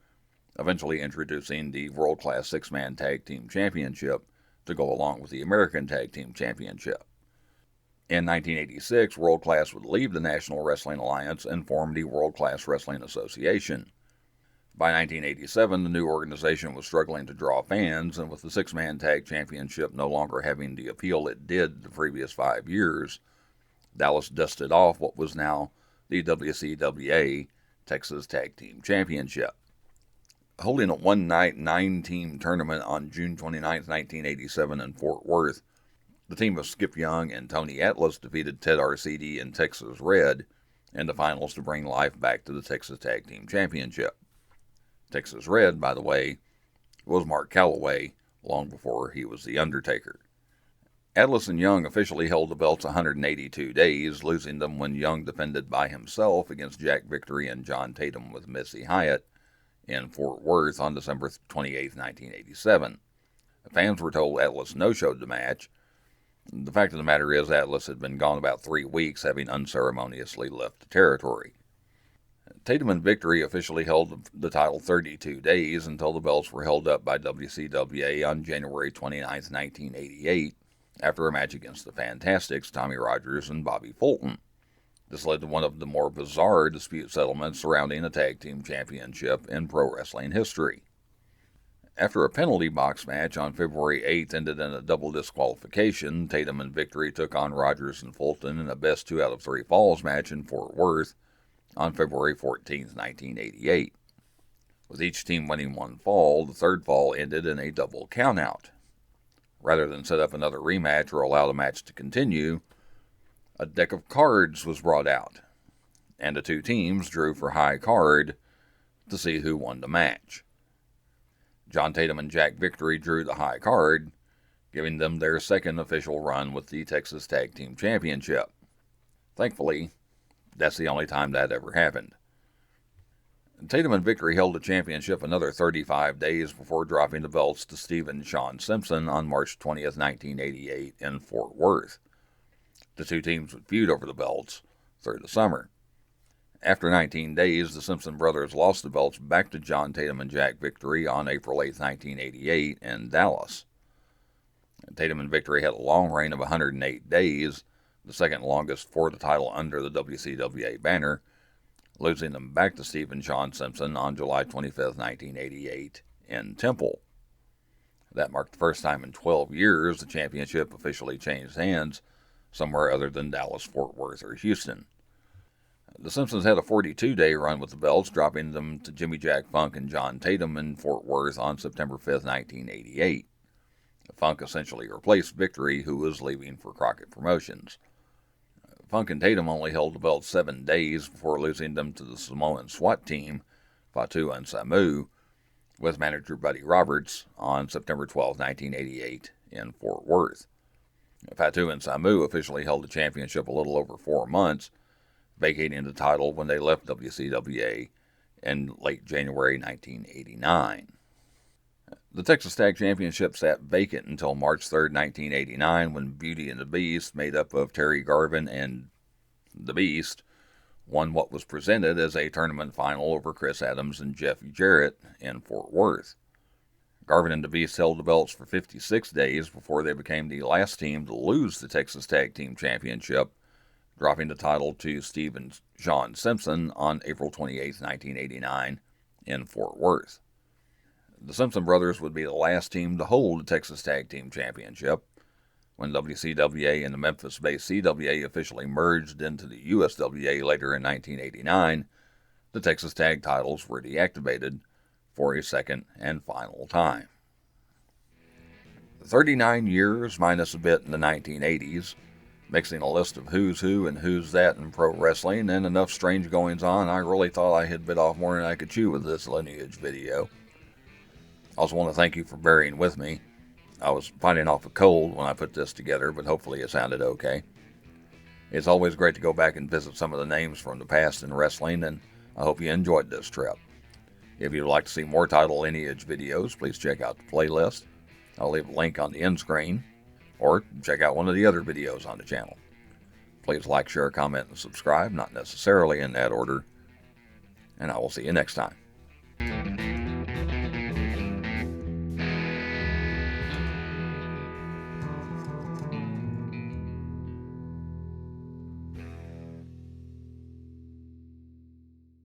eventually introducing the World Class Six-Man Tag Team Championship to go along with the American Tag Team Championship. In 1986, World Class would leave the National Wrestling Alliance and form the World Class Wrestling Association. By 1987, the new organization was struggling to draw fans, and with the Six-Man Tag Championship no longer having the appeal it did the previous 5 years, Dallas dusted off what was now the WCWA Texas Tag Team Championship. Holding a one-night, 9-team tournament on June 29, 1987 in Fort Worth, the team of Skip Young and Tony Atlas defeated Ted Arcidi and Texas Red in the finals to bring life back to the Texas Tag Team Championship. Texas Red, by the way, was Mark Calloway long before he was The Undertaker. Atlas and Young officially held the belts 182 days, losing them when Young defended by himself against Jack Victory and John Tatum with Missy Hyatt in Fort Worth on December 28, 1987. Fans were told Atlas no-showed the match. The fact of the matter is Atlas had been gone about 3 weeks, having unceremoniously left the territory. Tatum and Victory officially held the title 32 days until the belts were held up by WCWA on January 29, 1988, after a match against the Fantastics, Tommy Rogers and Bobby Fulton. This led to one of the more bizarre dispute settlements surrounding a tag team championship in pro wrestling history. After a penalty box match on February 8th ended in a double disqualification, Tatum and Victory took on Rogers and Fulton in a best 2 out of 3 falls match in Fort Worth on February 14, 1988. With each team winning 1 fall, the third fall ended in a double countout. Rather than set up another rematch or allow the match to continue, a deck of cards was brought out, and the 2 teams drew for high card to see who won the match. John Tatum and Jack Victory drew the high card, giving them their second official run with the Texas Tag Team Championship. Thankfully, that's the only time that ever happened. Tatum and Victory held the championship another 35 days before dropping the belts to Steve and Sean Simpson on March 20, 1988 in Fort Worth. The 2 teams would feud over the belts through the summer. After 19 days, the Simpson brothers lost the belts back to John Tatum and Jack Victory on April 8, 1988 in Dallas. Tatum and Victory had a long reign of 108 days, the second longest for the title under the WCWA banner, losing them back to Steve and Sean Simpson on July 25, 1988 in Temple. That marked the first time in 12 years the championship officially changed hands somewhere other than Dallas, Fort Worth, or Houston. The Simpsons had a 42-day run with the belts, dropping them to Jimmy Jack Funk and John Tatum in Fort Worth on September 5, 1988. Funk essentially replaced Victory, who was leaving for Crockett Promotions. Funk and Tatum only held the belts 7 days before losing them to the Samoan SWAT team, Fatu and Samu, with manager Buddy Roberts on September 12, 1988 in Fort Worth. Fatu and Samu officially held the championship a little over 4 months, vacating the title when they left WCWA in late January 1989. The Texas Tag Championship sat vacant until March 3, 1989, when Beauty and the Beast, made up of Terry Garvin and the Beast, won what was presented as a tournament final over Chris Adams and Jeff Jarrett in Fort Worth. Garvin and the Beast held the belts for 56 days before they became the last team to lose the Texas Tag Team Championship, dropping the title to Steve and Sean Simpson on April 28, 1989 in Fort Worth. The Simpson brothers would be the last team to hold the Texas Tag Team Championship. When WCWA and the Memphis-based CWA officially merged into the USWA later in 1989, the Texas Tag titles were deactivated for a second and final time. 39 years minus a bit in the 1980s, mixing a list of who's who and who's that in pro wrestling, and enough strange goings on, I really thought I had bit off more than I could chew with this lineage video. I also want to thank you for bearing with me. I was fighting off a cold when I put this together, but hopefully it sounded okay. It's always great to go back and visit some of the names from the past in wrestling, and I hope you enjoyed this trip. If you'd like to see more title lineage videos, please check out the playlist. I'll leave a link on the end screen, or check out one of the other videos on the channel. Please like, share, comment, and subscribe, not necessarily in that order, and I will see you next time.